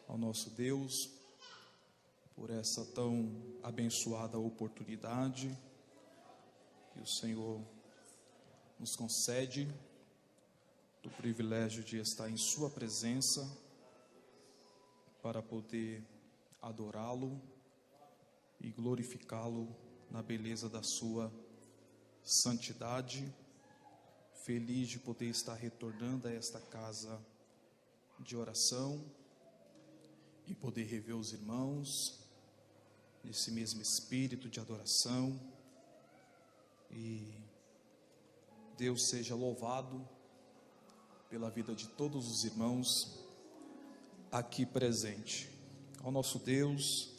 ao nosso Deus por essa tão abençoada oportunidade que o Senhor nos concede, do privilégio de estar em sua presença para poder adorá-lo e glorificá-lo na beleza da sua santidade. Feliz de poder estar retornando a esta casa de oração e poder rever os irmãos nesse mesmo espírito de adoração. E Deus seja louvado pela vida de todos os irmãos aqui presentes. Ao nosso Deus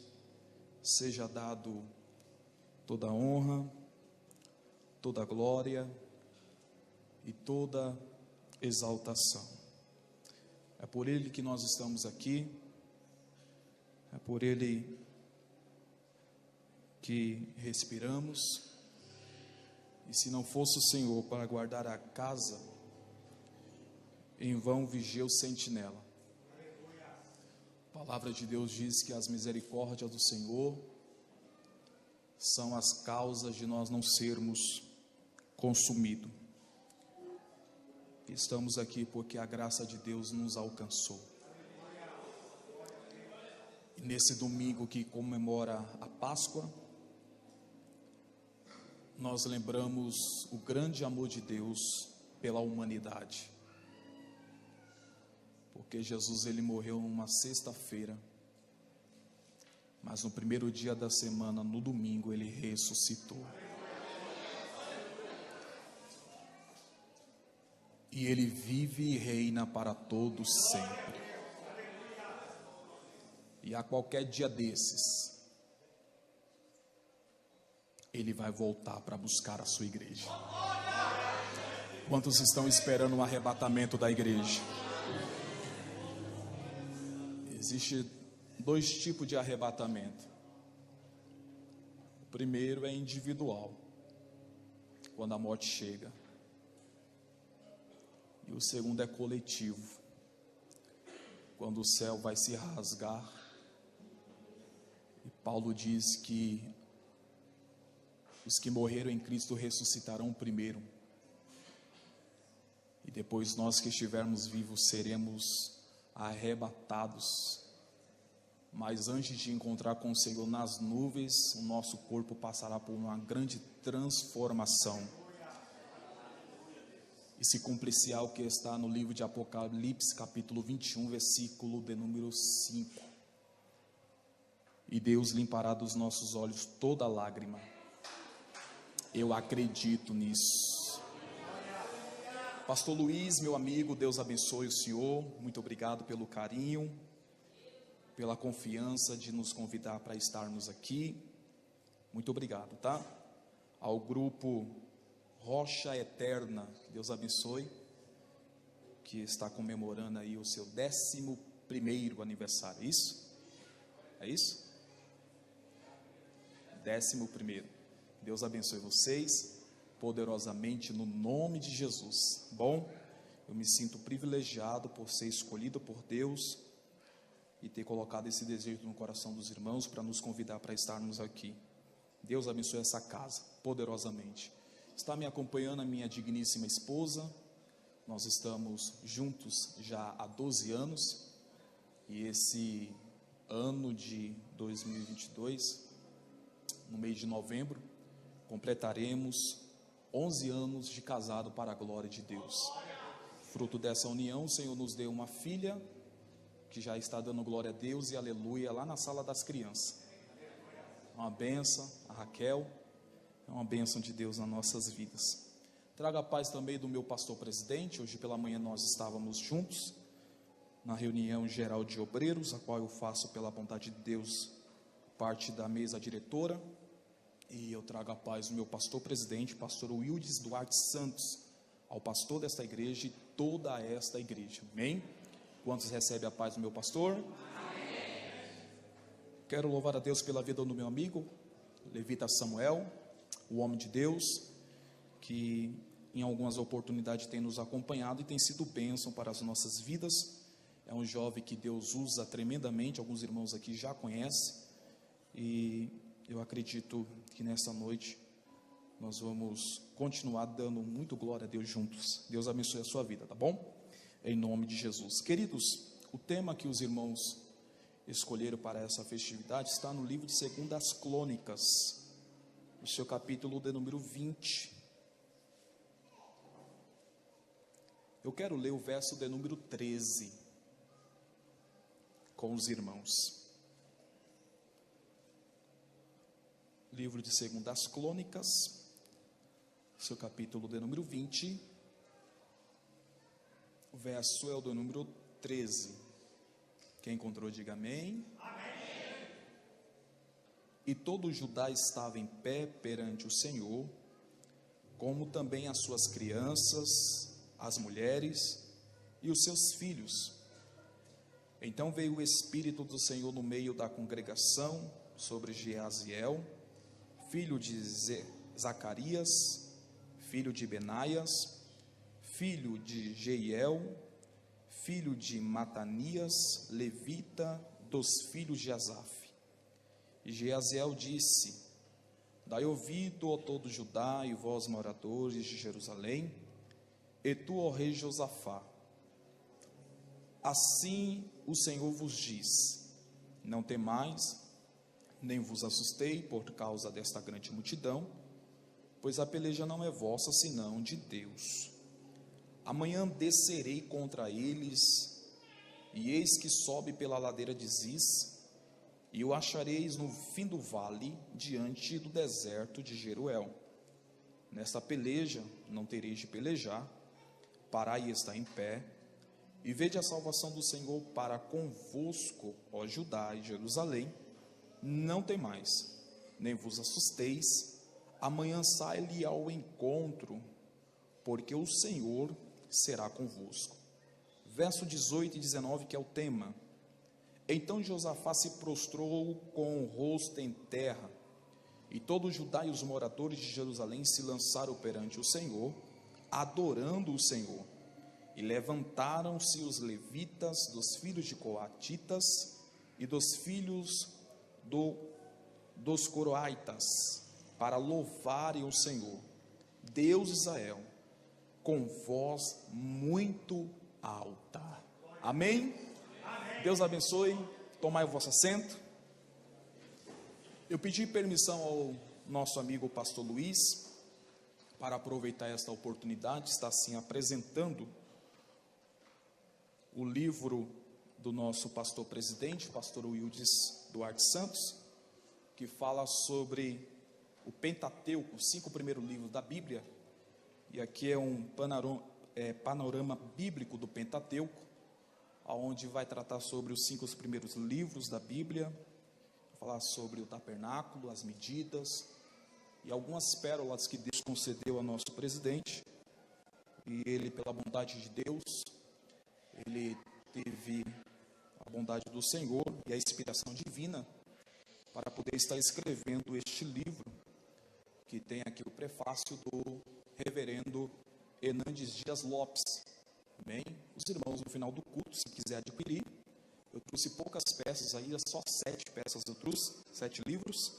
seja dado toda a honra, toda a glória e toda exaltação. É por Ele que nós estamos aqui, é por Ele que respiramos, e se não fosse o Senhor para guardar a casa, em vão vigia o sentinela. A palavra de Deus diz que as misericórdias do Senhor são as causas de nós não sermos consumidos. Estamos aqui porque a graça de Deus nos alcançou. E nesse domingo que comemora a Páscoa, nós lembramos o grande amor de Deus pela humanidade. Porque Jesus, ele morreu numa sexta-feira, mas no primeiro dia da semana, no domingo, ele ressuscitou. E ele vive e reina para todos sempre. E a qualquer dia desses, ele vai voltar para buscar a sua igreja. Quantos estão esperando o arrebatamento da igreja? Existe dois tipos de arrebatamento. O primeiro é individual, quando a morte chega. E o segundo é coletivo, quando o céu vai se rasgar. E Paulo diz que os que morreram em Cristo ressuscitarão primeiro. E depois nós que estivermos vivos seremos arrebatados. Mas antes de encontrar com o Senhor nas nuvens, o nosso corpo passará por uma grande transformação. E se cumprir-se algo que está no livro de Apocalipse, capítulo 21, versículo de número 5. E Deus limpará dos nossos olhos toda lágrima. Eu acredito nisso. Pastor Luiz, meu amigo, Deus abençoe o senhor. Muito obrigado pelo carinho, pela confiança de nos convidar para estarmos aqui. Muito obrigado, tá? Ao grupo Rocha Eterna, que Deus abençoe, que está comemorando aí o seu 11º aniversário. Isso? É isso? 11º. Deus abençoe vocês poderosamente no nome de Jesus. Bom, eu me sinto privilegiado por ser escolhido por Deus e ter colocado esse desejo no coração dos irmãos para nos convidar para estarmos aqui. Deus abençoe essa casa poderosamente. Está me acompanhando a minha digníssima esposa. Nós estamos juntos já há 12 anos. E esse ano de 2022, no mês de novembro, completaremos 11 anos de casado para a glória de Deus. Fruto dessa união, o Senhor nos deu uma filha que já está dando glória a Deus e aleluia lá na sala das crianças. Uma bênção, a Raquel. É uma bênção de Deus nas nossas vidas. Trago a paz também do meu pastor presidente. Hoje pela manhã nós estávamos juntos na reunião geral de obreiros, a qual eu faço pela vontade de Deus parte da mesa diretora. E eu trago a paz do meu pastor presidente, pastor Wildes Duarte Santos, ao pastor desta igreja e toda esta igreja. Amém? Quantos recebem a paz do meu pastor? Amém. Quero louvar a Deus pela vida do meu amigo Levita Samuel, o homem de Deus, que em algumas oportunidades tem nos acompanhado e tem sido bênção para as nossas vidas. É um jovem que Deus usa tremendamente, alguns irmãos aqui já conhecem, e eu acredito que nessa noite nós vamos continuar dando muito glória a Deus juntos. Deus abençoe a sua vida, tá bom? Em nome de Jesus. Queridos, o tema que os irmãos escolheram para essa festividade está no livro de 2 Crônicas, no seu capítulo de número 20. Eu quero ler o verso de número 13 com os irmãos. Livro de 2 Crônicas, seu capítulo de número 20, o verso é o do número 13. Quem encontrou, diga amém. Amém. E todo Judá estava em pé perante o Senhor, como também as suas crianças, as mulheres e os seus filhos. Então veio o Espírito do Senhor no meio da congregação sobre Jeaziel, filho de Zacarias, filho de Benaias, filho de Jeiel, filho de Matanias, levita, dos filhos de Asaf. E Jeaziel disse: Dai ouvido, ó todo Judá, e vós, moradores de Jerusalém, e tu, ó rei Josafá, assim o Senhor vos diz: não temais, nem vos assustei por causa desta grande multidão, pois a peleja não é vossa, senão de Deus. Amanhã descerei contra eles, e eis que sobe pela ladeira de Ziz, e o achareis no fim do vale, diante do deserto de Jeruel. Nesta peleja não tereis de pelejar, parai e está em pé, e vede a salvação do Senhor para convosco, ó Judá e Jerusalém. Não temais, nem vos assusteis, amanhã sai-lhe ao encontro, porque o Senhor será convosco. Verso 18 e 19, que é o tema. Então Josafá se prostrou com o rosto em terra, e todo o Judá e os moradores de Jerusalém se lançaram perante o Senhor, adorando o Senhor. E levantaram-se os levitas dos filhos de Coatitas e dos filhos dos Coroaitas, para louvarem o Senhor, Deus de Israel, com voz muito alta. Amém? Amém. Deus abençoe. Tomai o vosso assento. Eu pedi permissão ao nosso amigo pastor Luiz para aproveitar esta oportunidade, está assim apresentando o livro do nosso pastor presidente, pastor Wildes Duarte Santos, que fala sobre o Pentateuco, os 5 primeiros livros da Bíblia. E aqui é um panorama bíblico do Pentateuco, onde vai tratar sobre os 5 primeiros livros da Bíblia, falar sobre o tabernáculo, as medidas e algumas pérolas que Deus concedeu ao nosso presidente. E ele, pela bondade de Deus, ele teve a bondade do Senhor e a inspiração divina para poder estar escrevendo este livro, que tem aqui o prefácio do reverendo Hernandes Dias Lopes. Amém? Os irmãos, no final do culto, se quiser adquirir, eu trouxe poucas peças aí, só 7 peças eu trouxe, 7 livros,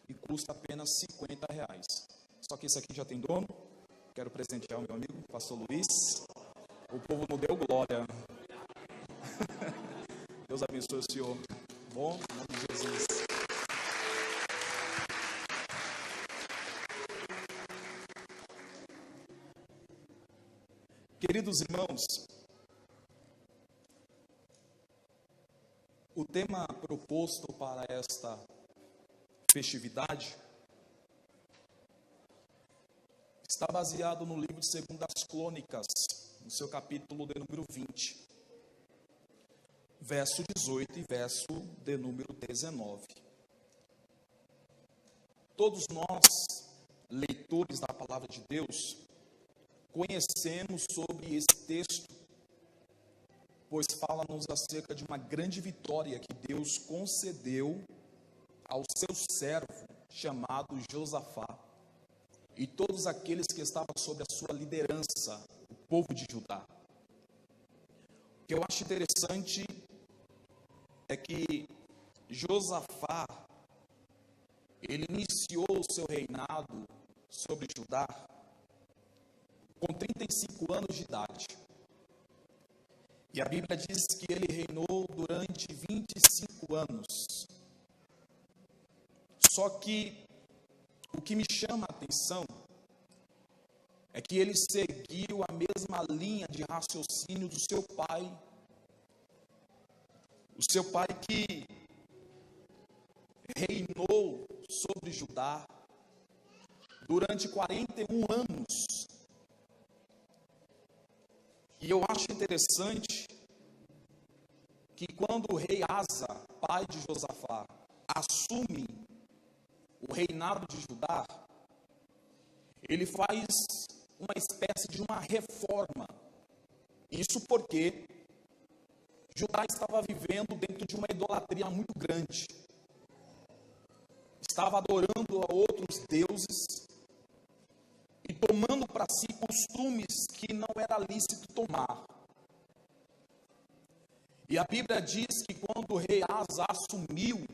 e custa apenas R$50. Só que esse aqui já tem dono. Quero presentear o meu amigo, pastor Luiz. O povo não deu glória. Deus abençoe o senhor. Bom, em nome de Jesus. Queridos irmãos, o tema proposto para esta festividade está baseado no livro de 2 Crônicas, no seu capítulo de número 20, verso 18 e verso de número 19. Todos nós, leitores da palavra de Deus, conhecemos sobre esse texto, pois fala-nos acerca de uma grande vitória que Deus concedeu ao seu servo chamado Josafá e todos aqueles que estavam sob a sua liderança, o povo de Judá. O que eu acho interessante é que Josafá, ele iniciou o seu reinado sobre Judá com 35 anos de idade. E a Bíblia diz que ele reinou durante 25 anos. Só que o que me chama a atenção é que ele seguiu a mesma linha de raciocínio do seu pai. O seu pai que reinou sobre Judá durante 41 anos. E eu acho interessante que quando o rei Asa, pai de Josafá, assume o reinado de Judá, ele faz uma espécie de uma reforma. Isso porque Judá estava vivendo dentro de uma idolatria muito grande. Estava adorando a outros deuses e tomando para si costumes que não era lícito tomar. E a Bíblia diz que quando o rei Asa assumiu,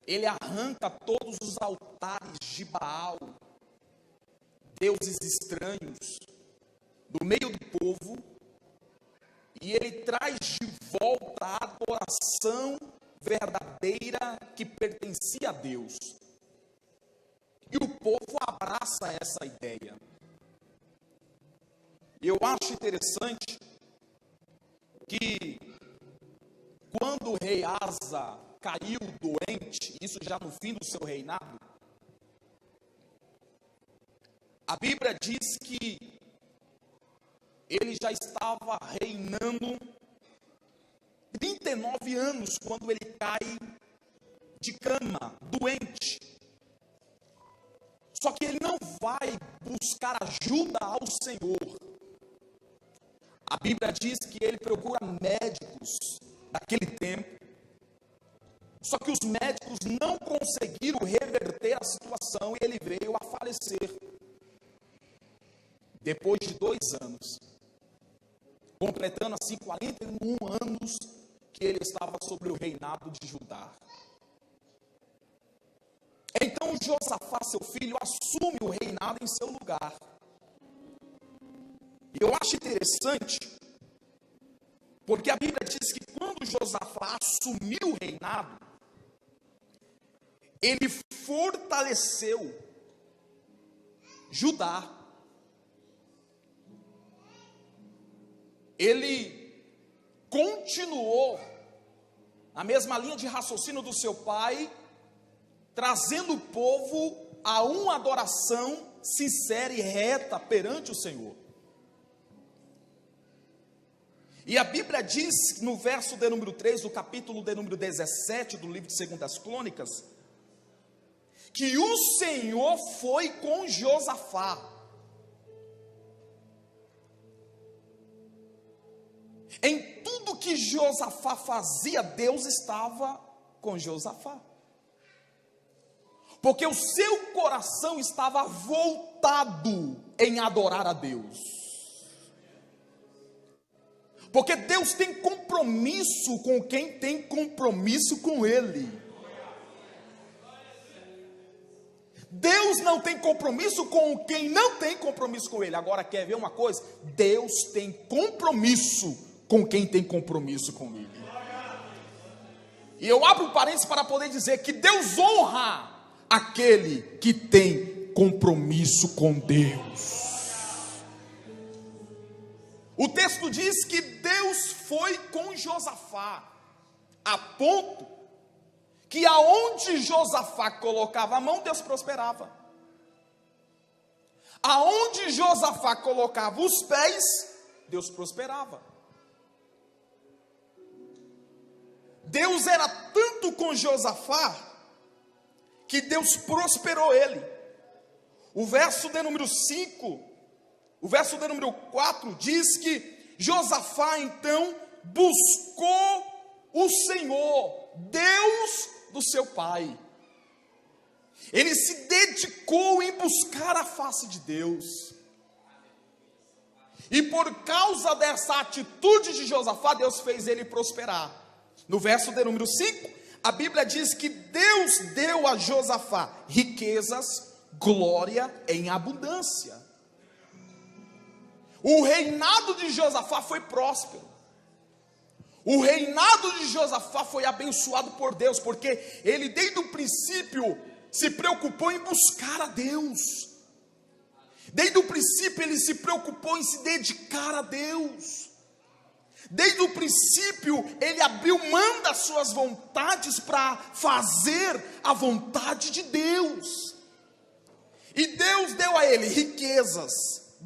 ele arranca todos os altares de Baal, deuses estranhos, do meio do povo, e ele traz de volta a adoração verdadeira que pertencia a Deus. E o povo abraça essa ideia. Eu acho interessante que quando o rei Asa caiu doente, isso já no fim do seu reinado, a Bíblia diz que ele já estava reinando 39 anos quando ele cai de cama, doente. Só que ele não vai buscar ajuda ao Senhor. A Bíblia diz que ele procura médicos daquele tempo. Só que os médicos não conseguiram reverter a situação e ele veio a falecer. Depois de 2 anos, completando assim 41 anos que ele estava sobre o reinado de Judá. Então Josafá, seu filho, assume o reinado em seu lugar. E eu acho interessante, porque a Bíblia diz que quando Josafá assumiu o reinado, ele fortaleceu Judá. Ele continuou a mesma linha de raciocínio do seu pai, trazendo o povo a uma adoração sincera e reta perante o Senhor. E a Bíblia diz, no verso de número 3, do capítulo de número 17 do livro de 2 Crônicas, que o Senhor foi com Josafá. Em tudo que Josafá fazia, Deus estava com Josafá. Porque o seu coração estava voltado em adorar a Deus. Porque Deus tem compromisso com quem tem compromisso com Ele. Deus não tem compromisso com quem não tem compromisso com Ele. Agora, quer ver uma coisa? Deus tem compromisso com quem tem compromisso com Ele. E eu abro um parênteses para poder dizer que Deus honra aquele que tem compromisso com Deus. O texto diz que Deus foi com Josafá, a ponto que aonde Josafá colocava a mão, Deus prosperava. Aonde Josafá colocava os pés, Deus prosperava. Deus era tanto com Josafá, que Deus prosperou ele. O verso de número 5, o verso de número 4 diz que Josafá então buscou o Senhor, Deus do seu pai. Ele se dedicou em buscar a face de Deus. E por causa dessa atitude de Josafá, Deus fez ele prosperar. No verso de número 5, a Bíblia diz que Deus deu a Josafá riquezas, glória em abundância. O reinado de Josafá foi próspero. O reinado de Josafá foi abençoado por Deus, porque ele desde o princípio se preocupou em buscar a Deus. Desde o princípio ele se preocupou em se dedicar a Deus. Desde o princípio ele abriu mão das suas vontades para fazer a vontade de Deus. E Deus deu a ele riquezas,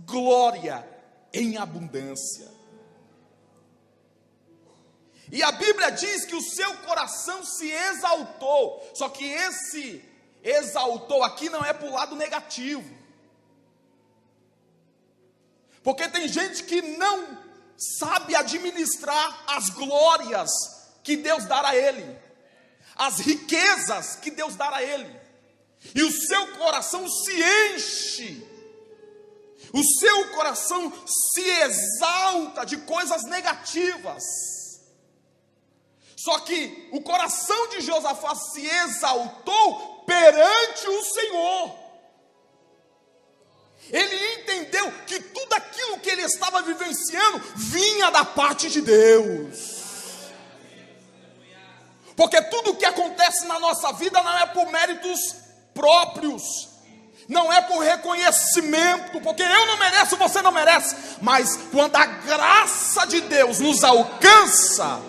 glória em abundância. E a Bíblia diz que o seu coração se exaltou. Só que esse exaltou aqui não é para o lado negativo. Porque tem gente que não sabe administrar as glórias que Deus dará a ele, as riquezas que Deus dará a ele. E o seu coração se enche, o seu coração se exalta de coisas negativas. Só que o coração de Josafá se exaltou perante o Senhor. Ele entendeu que tudo aquilo que ele estava vivenciando vinha da parte de Deus. Porque tudo o que acontece na nossa vida não é por méritos próprios, não é por reconhecimento, porque eu não mereço, você não merece. Mas quando a graça de Deus nos alcança,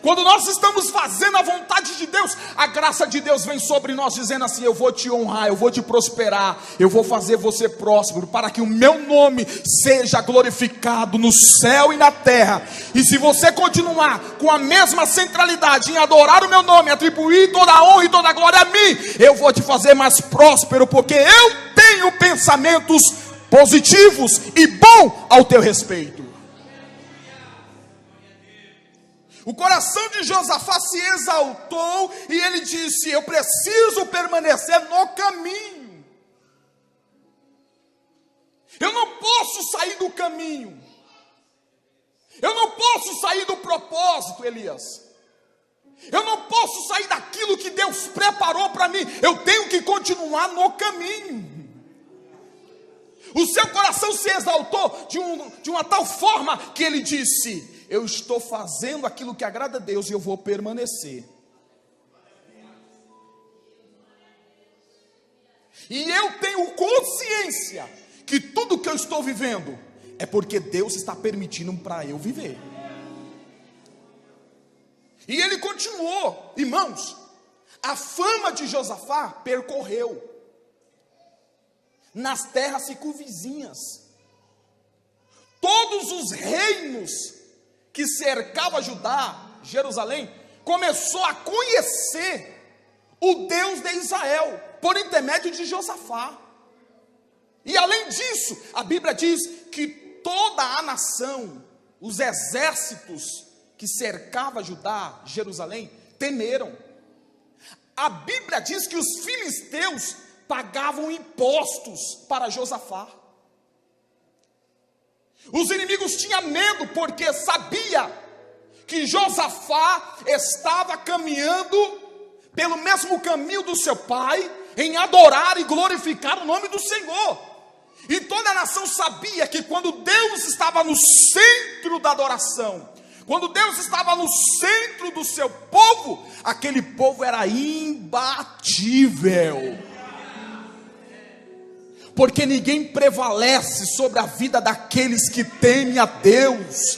quando nós estamos fazendo a vontade de Deus, a graça de Deus vem sobre nós dizendo assim: eu vou te honrar, eu vou te prosperar, eu vou fazer você próspero, para que o meu nome seja glorificado no céu e na terra. E se você continuar com a mesma centralidade em adorar o meu nome, atribuir toda a honra e toda a glória a mim, eu vou te fazer mais próspero, porque eu tenho pensamentos positivos e bom ao teu respeito. O coração de Josafá se exaltou e ele disse: eu preciso permanecer no caminho. Eu não posso sair do caminho. Eu não posso sair do propósito, Elias. Eu não posso sair daquilo que Deus preparou para mim. Eu tenho que continuar no caminho. O seu coração se exaltou de uma tal forma que ele disse: eu estou fazendo aquilo que agrada a Deus e eu vou permanecer. E eu tenho consciência que tudo que eu estou vivendo é porque Deus está permitindo para eu viver. E ele continuou, irmãos, a fama de Josafá percorreu nas terras circunvizinhas. Todos os reinos que cercava Judá, Jerusalém, começou a conhecer o Deus de Israel, por intermédio de Josafá. E além disso, a Bíblia diz que toda a nação, os exércitos que cercava Judá, Jerusalém, temeram. A Bíblia diz que os filisteus pagavam impostos para Josafá. Os inimigos tinham medo, porque sabia que Josafá estava caminhando pelo mesmo caminho do seu pai, em adorar e glorificar o nome do Senhor. E toda a nação sabia que quando Deus estava no centro da adoração, quando Deus estava no centro do seu povo, aquele povo era imbatível. Porque ninguém prevalece sobre a vida daqueles que temem a Deus.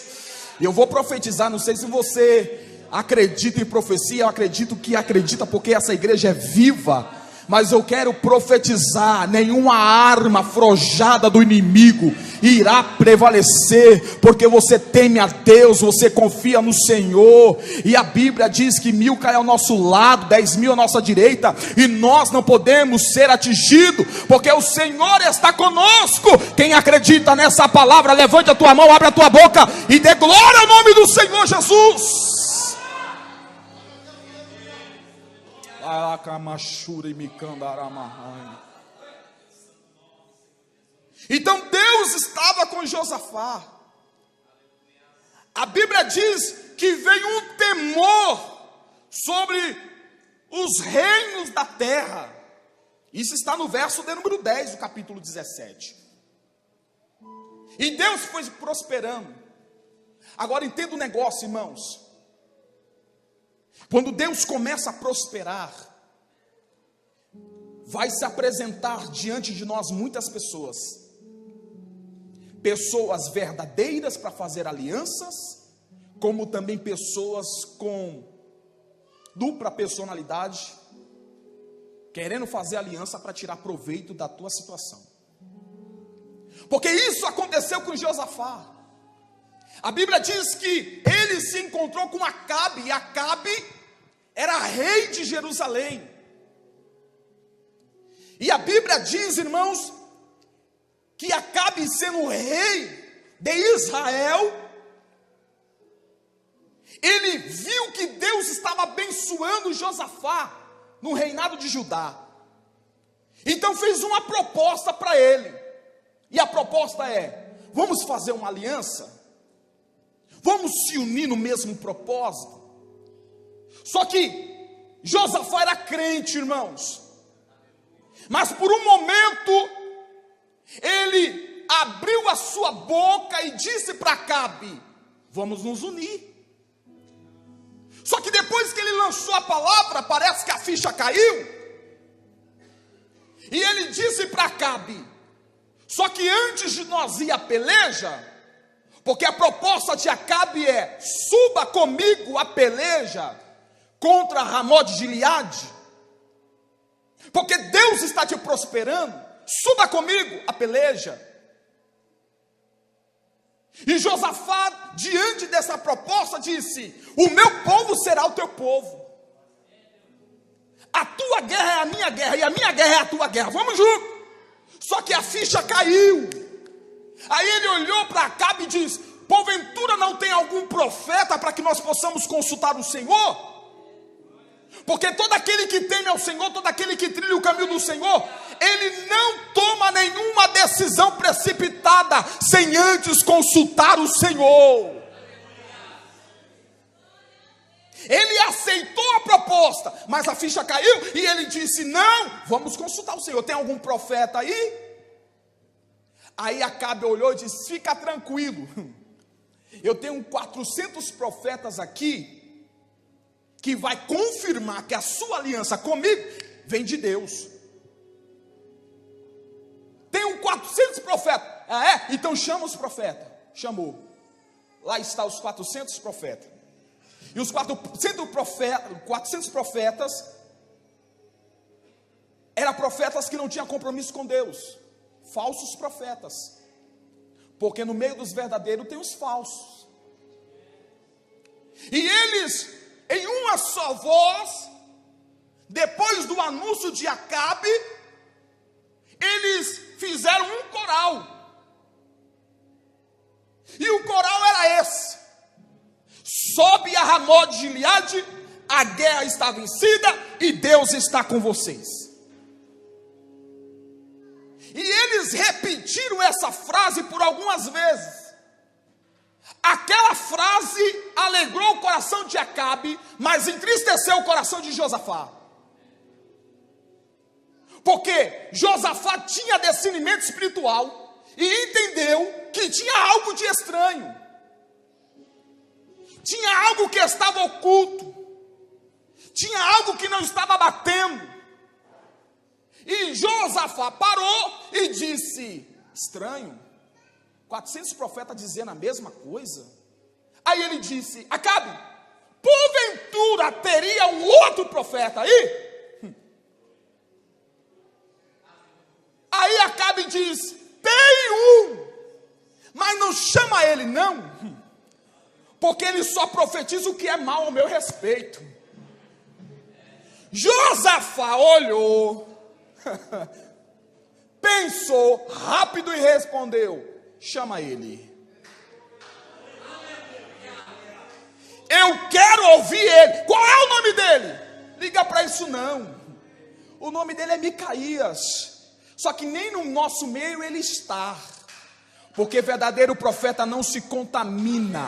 E eu vou profetizar, não sei se você acredita em profecia, eu acredito que acredita porque essa igreja é viva. Mas eu quero profetizar: nenhuma arma forjada do inimigo irá prevalecer, porque você teme a Deus, você confia no Senhor. E a Bíblia diz que 1000 cai ao nosso lado, 10.000 à nossa direita, e nós não podemos ser atingidos, porque o Senhor está conosco. Quem acredita nessa palavra, levante a tua mão, abre a tua boca e dê glória ao nome do Senhor Jesus. Então Deus estava com Josafá. A Bíblia diz que veio um temor sobre os reinos da terra. Isso está no verso de número 10 do capítulo 17. E Deus foi prosperando. Agora entenda o negócio, irmãos. Quando Deus começa a prosperar, vai se apresentar diante de nós muitas pessoas. Pessoas verdadeiras para fazer alianças, como também pessoas com dupla personalidade, querendo fazer aliança para tirar proveito da tua situação. Porque isso aconteceu com Josafá. A Bíblia diz que ele se encontrou com Acabe, e Acabe era rei de Jerusalém. E a Bíblia diz, irmãos, que Acabe, sendo rei de Israel, ele viu que Deus estava abençoando Josafá no reinado de Judá. Então fez uma proposta para ele. E a proposta é: vamos fazer uma aliança? Vamos se unir no mesmo propósito? Só que Josafá era crente, irmãos. Mas por um momento ele abriu a sua boca e disse para Acabe: vamos nos unir. Só que depois que ele lançou a palavra, parece que a ficha caiu. E ele disse para Acabe: só que antes de nós ir à peleja, porque a proposta de Acabe é: suba comigo a peleja contra Ramó de Gileade, porque Deus está te prosperando, suba comigo a peleja. E Josafá, diante dessa proposta, disse: o meu povo será o teu povo, a tua guerra é a minha guerra, e a minha guerra é a tua guerra, vamos juntos. Só que a ficha caiu. Aí ele olhou para Acabe e disse: porventura não tem algum profeta para que nós possamos consultar o Senhor? Porque todo aquele que teme ao Senhor, todo aquele que trilha o caminho do Senhor, ele não toma nenhuma decisão precipitada sem antes consultar o Senhor. Ele aceitou a proposta, mas a ficha caiu e ele disse: não, vamos consultar o Senhor. Tem algum profeta aí? Aí Acabe olhou e disse: fica tranquilo, eu tenho 400 profetas aqui, que vai confirmar que a sua aliança comigo vem de Deus. Tenho 400 profetas. Ah, é? Então chama os profetas. Chamou. Lá está os 400 profetas. E os 400 profetas eram profetas que não tinham compromisso com Deus. Falsos profetas. Porque no meio dos verdadeiros tem os falsos. E eles, em uma só voz, depois do anúncio de Acabe, eles fizeram um coral. E o coral era esse: sobe a Ramó de Gileade, a guerra está vencida e Deus está com vocês. E eles repetiram essa frase por algumas vezes. Aquela frase alegrou o coração de Acabe, mas entristeceu o coração de Josafá. Porque Josafá tinha discernimento espiritual e entendeu que tinha algo de estranho. Tinha algo que estava oculto. Tinha algo que não estava batendo. E Josafá parou e disse: estranho, 400 profetas dizendo a mesma coisa. Aí ele disse: Acabe, porventura teria um outro profeta aí? Aí Acabe diz: tem um, mas não chama ele não, porque ele só profetiza o que é mal ao meu respeito. Josafá olhou, pensou rápido e respondeu: chama ele. Eu quero ouvir ele. Qual é o nome dele? Liga para isso não. O nome dele é Micaías. Só que nem no nosso meio ele está, porque verdadeiro profeta não se contamina.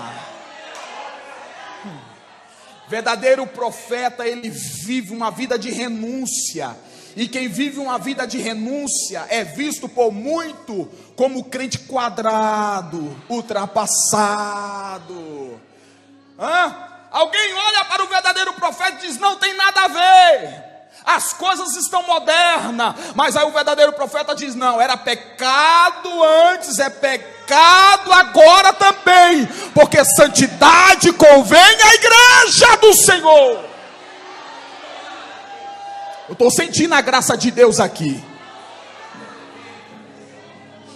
Verdadeiro profeta, ele vive uma vida de renúncia. E quem vive uma vida de renúncia é visto por muito como crente quadrado, ultrapassado. Alguém olha para o verdadeiro profeta e diz: não tem nada a ver, as coisas estão modernas. Mas aí o verdadeiro profeta diz: não, era pecado antes, é pecado agora também, porque santidade convém à igreja do Senhor. Eu estou sentindo a graça de Deus aqui.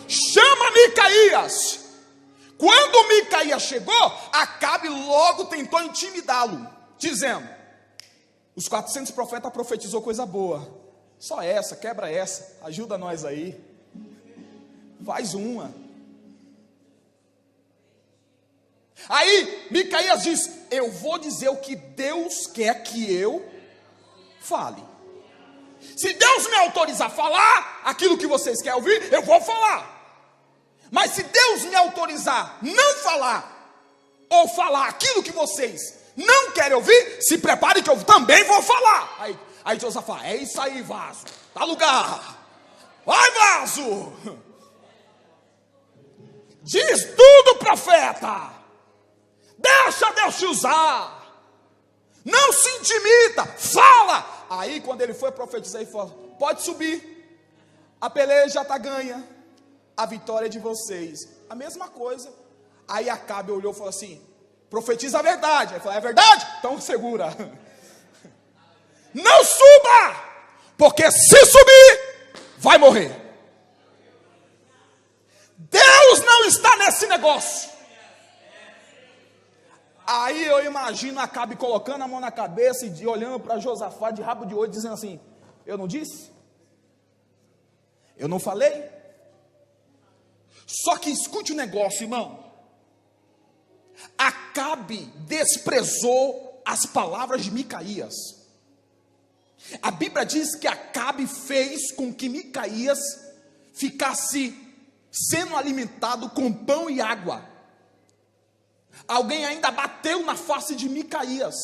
Chama Micaías. Quando Micaías chegou, Acabe logo tentou intimidá-lo, dizendo: os 400 profetas profetizou coisa boa, só essa, quebra essa, ajuda nós aí, faz uma. Aí Micaías diz: eu vou dizer o que Deus quer que eu fale. Se Deus me autorizar a falar aquilo que vocês querem ouvir, eu vou falar. Mas se Deus me autorizar não falar, ou falar aquilo que vocês não querem ouvir, se prepare que eu também vou falar. Aí Josafá: é isso aí, vaso, dá lugar, vai, vaso, diz tudo, profeta, deixa Deus te usar, não se intimida, fala. Aí quando ele foi profetizar, ele falou: pode subir, a peleja já está ganha, a vitória é de vocês. A mesma coisa. Aí Acabe olhou e falou assim: profetiza a verdade. Ele falou: é verdade? Então segura. Não suba, porque se subir, vai morrer. Deus não está nesse negócio. Aí eu imagino Acabe colocando a mão na cabeça e olhando para Josafá de rabo de olho, dizendo assim: eu não disse? Eu não falei? Só que escute o negócio, irmão. Acabe desprezou as palavras de Micaías. A Bíblia diz que Acabe fez com que Micaías ficasse sendo alimentado com pão e água. Alguém ainda bateu na face de Micaías,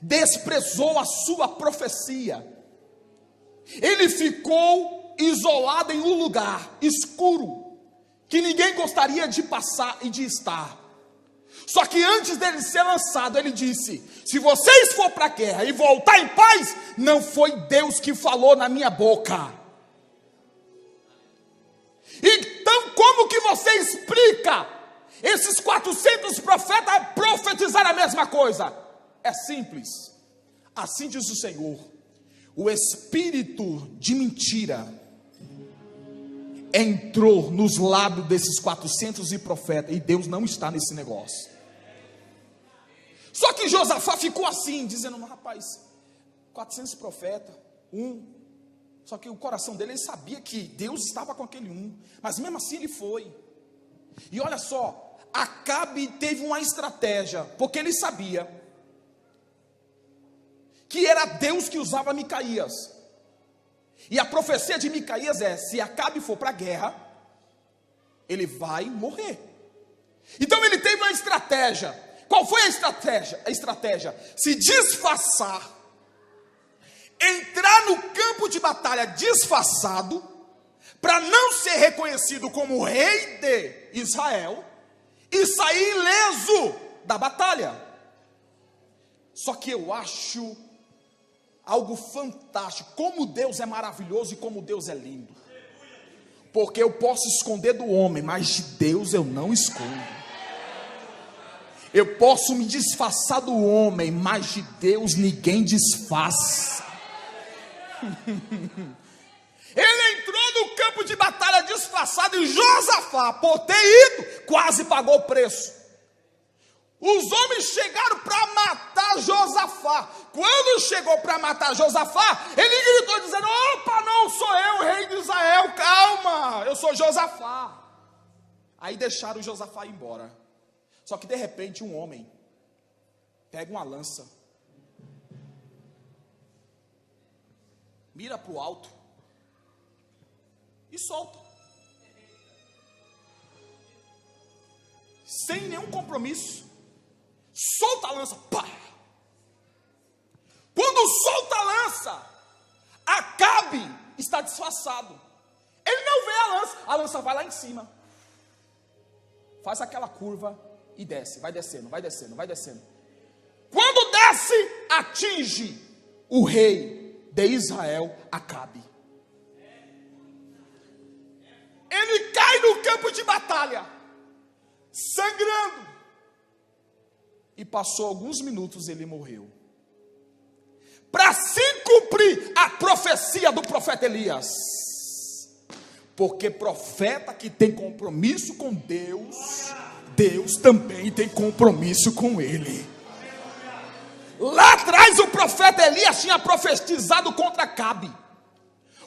desprezou a sua profecia. Ele ficou isolado em um lugar escuro, que ninguém gostaria de passar e de estar. Só que antes dele ser lançado, ele disse: se vocês for para a guerra e voltar em paz, não foi Deus que falou na minha boca. Então como que você explica esses 400 profetas profetizar a mesma coisa? É simples. Assim diz o Senhor: o espírito de mentira entrou nos lábios desses 400 profetas, e Deus não está nesse negócio. Só que Josafá ficou assim, dizendo: rapaz, 400 profetas, só que o coração dele, ele sabia que Deus estava com aquele mas mesmo assim ele foi. E olha só, Acabe teve uma estratégia, porque ele sabia que era Deus que usava Micaías. E a profecia de Micaías é: se Acabe for para a guerra, ele vai morrer. Então ele teve uma estratégia. Qual foi a estratégia? A estratégia: se disfarçar, entrar no campo de batalha disfarçado, para não ser reconhecido como rei de Israel, e sair ileso da batalha. Só que eu acho algo fantástico, como Deus é maravilhoso e como Deus é lindo. Porque eu posso esconder do homem, mas de Deus eu não escondo. Eu posso me disfarçar do homem, mas de Deus ninguém disfarça. Ele entrou no campo de batalha disfarçado, e Josafá, por ter ido, quase pagou o preço. Os homens chegaram para matar Josafá. Quando chegou para matar Josafá, ele gritou dizendo: opa, não sou eu, o rei de Israel, calma, eu sou Josafá. Aí deixaram Josafá ir embora. Só que de repente um homem pega uma lança, mira para o alto solta. Sem nenhum compromisso. Solta a lança. Pá! Quando solta a lança, Acabe está disfarçado. Ele não vê a lança vai lá em cima. Faz aquela curva e desce, vai descendo, vai descendo, vai descendo. Quando desce, atinge o rei de Israel, Acabe. Ele cai no campo de batalha, sangrando. E passou alguns minutos, ele morreu. Para se cumprir a profecia do profeta Elias. Porque profeta que tem compromisso com Deus, Deus também tem compromisso com ele. Lá atrás o profeta Elias tinha profetizado contra Acabe.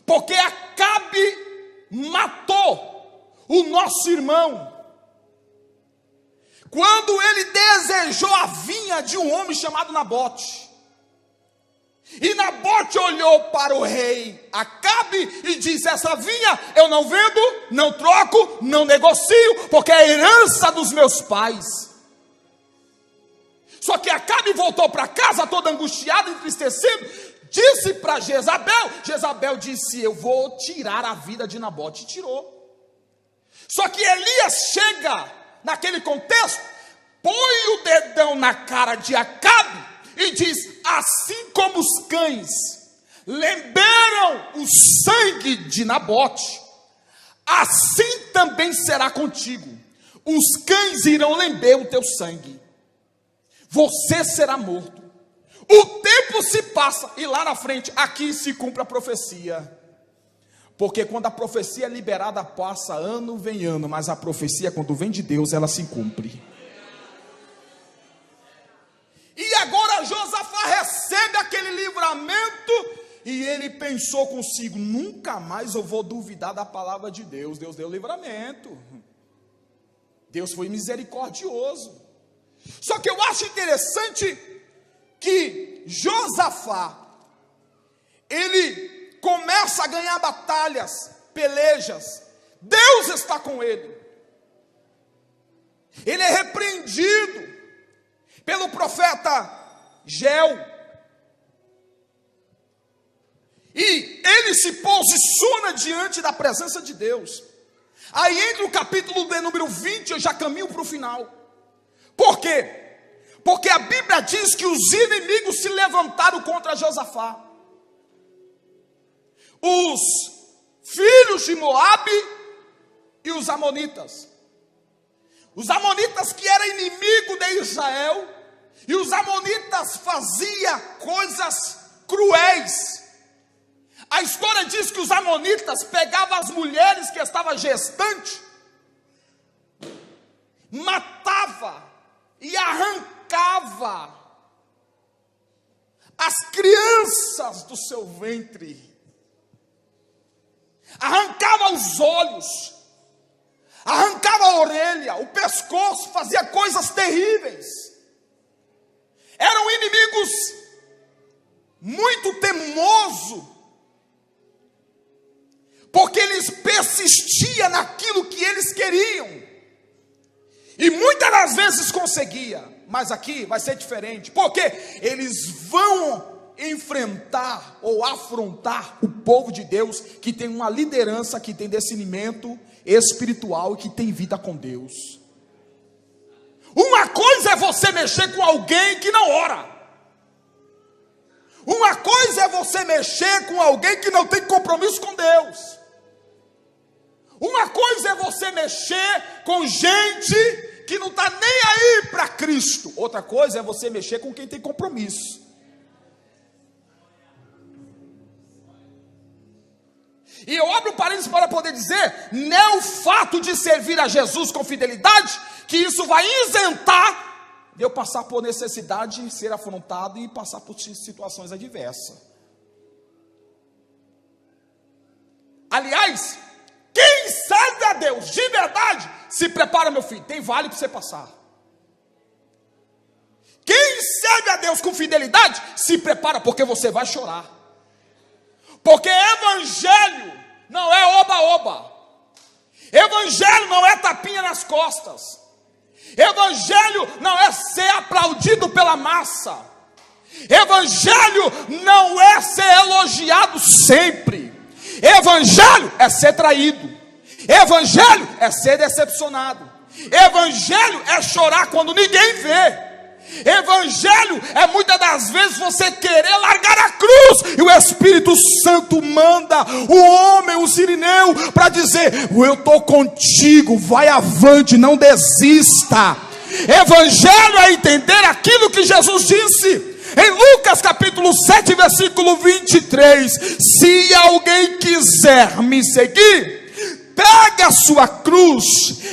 Porque Acabe matou o nosso irmão. Quando ele desejou a vinha de um homem chamado Nabote. E Nabote olhou para o rei Acabe e disse: essa vinha eu não vendo, não troco, não negocio, porque é a herança dos meus pais. Só que Acabe voltou para casa todo angustiado, entristecido, disse para Jezabel. Jezabel disse: eu vou tirar a vida de Nabote. E tirou. Só que Elias chega naquele contexto, põe o dedão na cara de Acabe e diz: assim como os cães lamberam o sangue de Nabote, assim também será contigo. Os cães irão lamber o teu sangue. Você será morto. O tempo se passa e lá na frente, aqui se cumpre a profecia. Porque quando a profecia é liberada, passa ano, vem ano, mas a profecia, quando vem de Deus, ela se cumpre. E agora Josafá recebe aquele livramento e ele pensou consigo: nunca mais eu vou duvidar da palavra de Deus. Deus deu livramento. Deus foi misericordioso. Só que eu acho interessante que Josafá, ele começa a ganhar batalhas, pelejas. Deus está com ele. Ele é repreendido pelo profeta Geu. E ele se posiciona diante da presença de Deus. Aí entre o capítulo de número 20, eu já caminho para o final. Por quê? Porque a Bíblia diz que os inimigos se levantaram contra Josafá. Os filhos de Moabe e os amonitas. Os amonitas que eram inimigo de Israel. E os amonitas faziam coisas cruéis. A história diz que os amonitas pegavam as mulheres que estavam gestantes, matava e arrancava as crianças do seu ventre, arrancava os olhos, arrancava a orelha, o pescoço, fazia coisas terríveis. Eram inimigos muito teimosos, porque eles persistiam naquilo que eles queriam. E muitas das vezes conseguia. Mas aqui vai ser diferente. Porque eles vão enfrentar ou afrontar o povo de Deus, que tem uma liderança, que tem discernimento espiritual e que tem vida com Deus. Uma coisa é você mexer com alguém que não ora. Uma coisa é você mexer com alguém que não tem compromisso com Deus. Uma coisa é você mexer com gente que não está nem aí para Cristo. Outra coisa é você mexer com quem tem compromisso. E eu abro parênteses para poder dizer: não é o fato de servir a Jesus com fidelidade que isso vai isentar de eu passar por necessidade, ser afrontado e passar por situações adversas. Aliás, quem serve a Deus de verdade, se prepara, meu filho, tem vale para você passar. Quem serve a Deus com fidelidade, se prepara, porque você vai chorar. Porque evangelho não é oba-oba. Evangelho não é tapinha nas costas. Evangelho não é ser aplaudido pela massa. Evangelho não é ser elogiado sempre. Evangelho é ser traído. Evangelho é ser decepcionado. Evangelho é chorar quando ninguém vê. Evangelho é muitas das vezes você querer largar a cruz, e o Espírito Santo manda o homem, o sirineu, para dizer: eu estou contigo, vai avante, não desista. Evangelho é entender aquilo que Jesus disse em Lucas capítulo 7, versículo 23: se alguém quiser me seguir, pegue a sua cruz,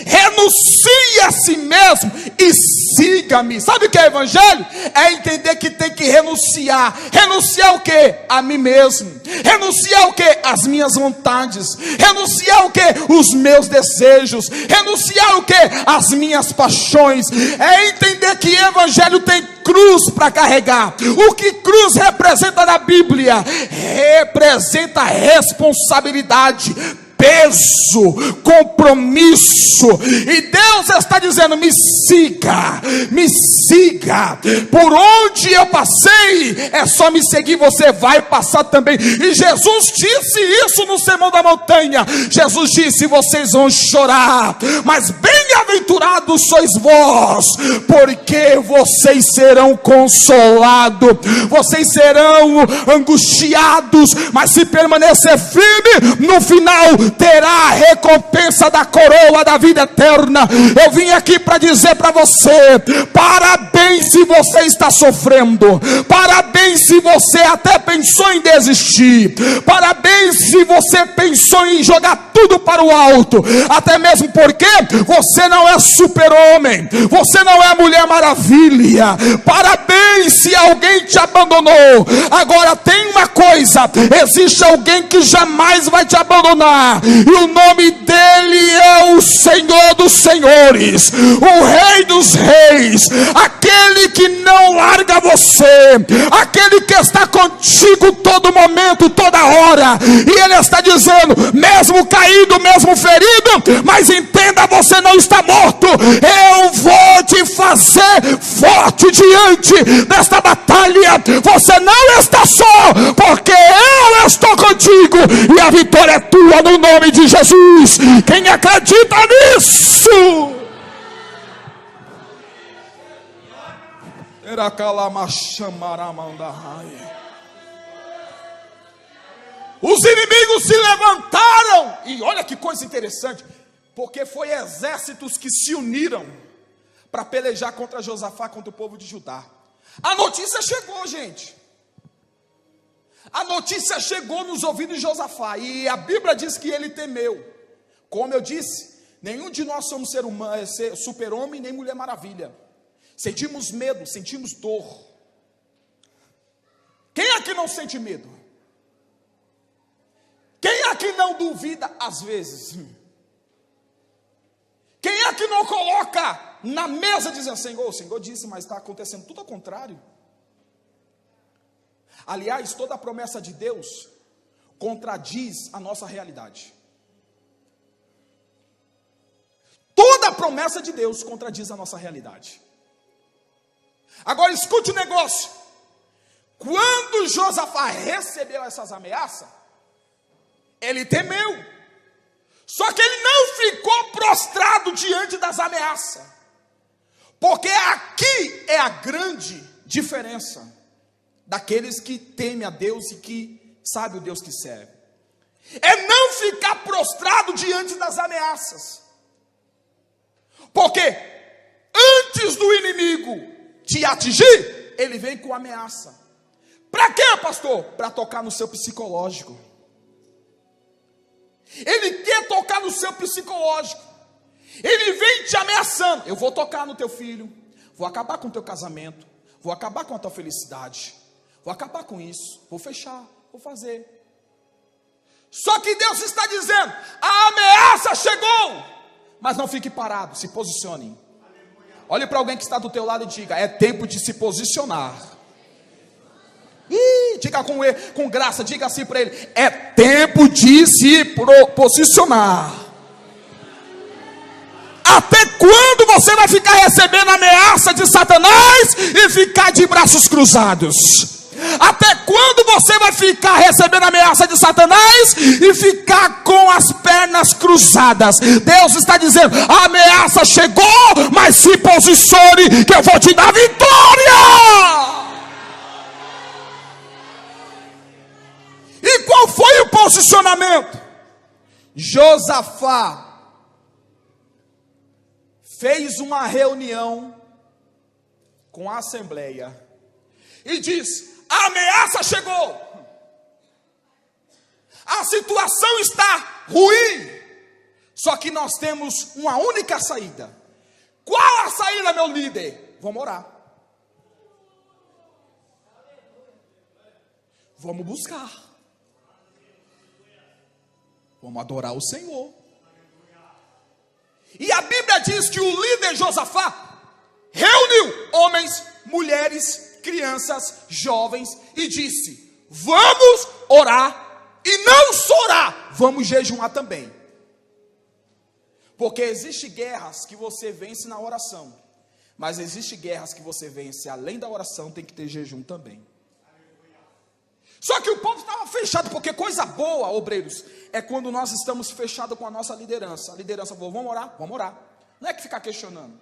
renuncie a si mesmo e siga-me. Sabe o que é evangelho? É entender que tem que renunciar. Renunciar o que? A mim mesmo. Renunciar o que? As minhas vontades. Renunciar o que? Os meus desejos. Renunciar o que? As minhas paixões. É entender que evangelho tem cruz para carregar. O que cruz representa na Bíblia? Representa responsabilidade, peso, compromisso. E Deus está dizendo: me siga, me siga. Por onde eu passei, é só me seguir, você vai passar também. E Jesus disse isso no Sermão da Montanha. Jesus disse: vocês vão chorar, mas bem-aventurados sois vós, porque vocês serão consolados. Vocês serão angustiados, mas se permanecer firme, no final terá a recompensa da coroa da vida eterna. Eu vim aqui para dizer para você: parabéns se você está sofrendo, parabéns se você até pensou em desistir, parabéns se você pensou em jogar tudo para o alto, até mesmo porque você não é super-homem, você não é Mulher Maravilha. Parabéns se alguém te abandonou. Agora tem uma coisa: existe alguém que jamais vai te abandonar, e o nome dele é o Senhor dos Senhores, o Rei dos Reis, aquele que não larga você, aquele que está contigo todo momento, toda hora. E ele está dizendo: mesmo caído, mesmo ferido, mas entenda, você não está morto. Eu vou te fazer forte diante desta batalha. Você não está só, porque eu estou contigo, e a vitória é tua no nome de Jesus. Quem acredita nisso? Os inimigos se levantaram, e olha que coisa interessante, porque foi exércitos que se uniram para pelejar contra Josafá, contra o povo de Judá. A notícia chegou, gente. A notícia chegou nos ouvidos de Josafá, e a Bíblia diz que ele temeu. Como eu disse, nenhum de nós somos super-homem nem Mulher Maravilha. Sentimos medo, sentimos dor. Quem aqui não sente medo? Quem aqui não duvida às vezes? Quem aqui não coloca na mesa dizendo: Senhor, o Senhor disse, mas está acontecendo tudo ao contrário? Aliás, toda a promessa de Deus contradiz a nossa realidade. Toda a promessa de Deus contradiz a nossa realidade. Agora escute o negócio. Quando Josafá recebeu essas ameaças, ele temeu. Só que ele não ficou prostrado diante das ameaças. Porque aqui é a grande diferença daqueles que temem a Deus e que sabem o Deus que serve. É não ficar prostrado diante das ameaças. Porque antes do inimigo te atingir, ele vem com ameaça. Para quê, pastor? Para tocar no seu psicológico. Ele quer tocar no seu psicológico. Ele vem te ameaçando: eu vou tocar no teu filho, vou acabar com o teu casamento, vou acabar com a tua felicidade, vou acabar com isso, vou fechar, vou fazer. Só que Deus está dizendo: a ameaça chegou, mas não fique parado, se posicione. Olhe para alguém que está do teu lado e diga: é tempo de se posicionar. Diga com graça, diga assim para ele: é tempo de se posicionar. Até quando você vai ficar recebendo ameaça de Satanás e ficar de braços cruzados? Até quando você vai ficar recebendo ameaça de Satanás e ficar com as pernas cruzadas? Deus está dizendo: a ameaça chegou, mas se posicione que eu vou te dar vitória. E qual foi o posicionamento? Josafá fez uma reunião com a assembleia e disse: a ameaça chegou, a situação está ruim, só que nós temos uma única saída. Qual a saída, meu líder? Vamos orar, vamos buscar, vamos adorar o Senhor. E a Bíblia diz que o líder Josafá reuniu homens, mulheres, crianças, jovens e disse: vamos orar, e não só orar, vamos jejuar também. Porque existem guerras que você vence na oração, mas existem guerras que você vence além da oração, tem que ter jejum também. Só que o povo estava fechado, porque coisa boa, obreiros, é quando nós estamos fechados com a nossa liderança. A liderança falou: vamos orar, vamos orar. Não é que ficar questionando.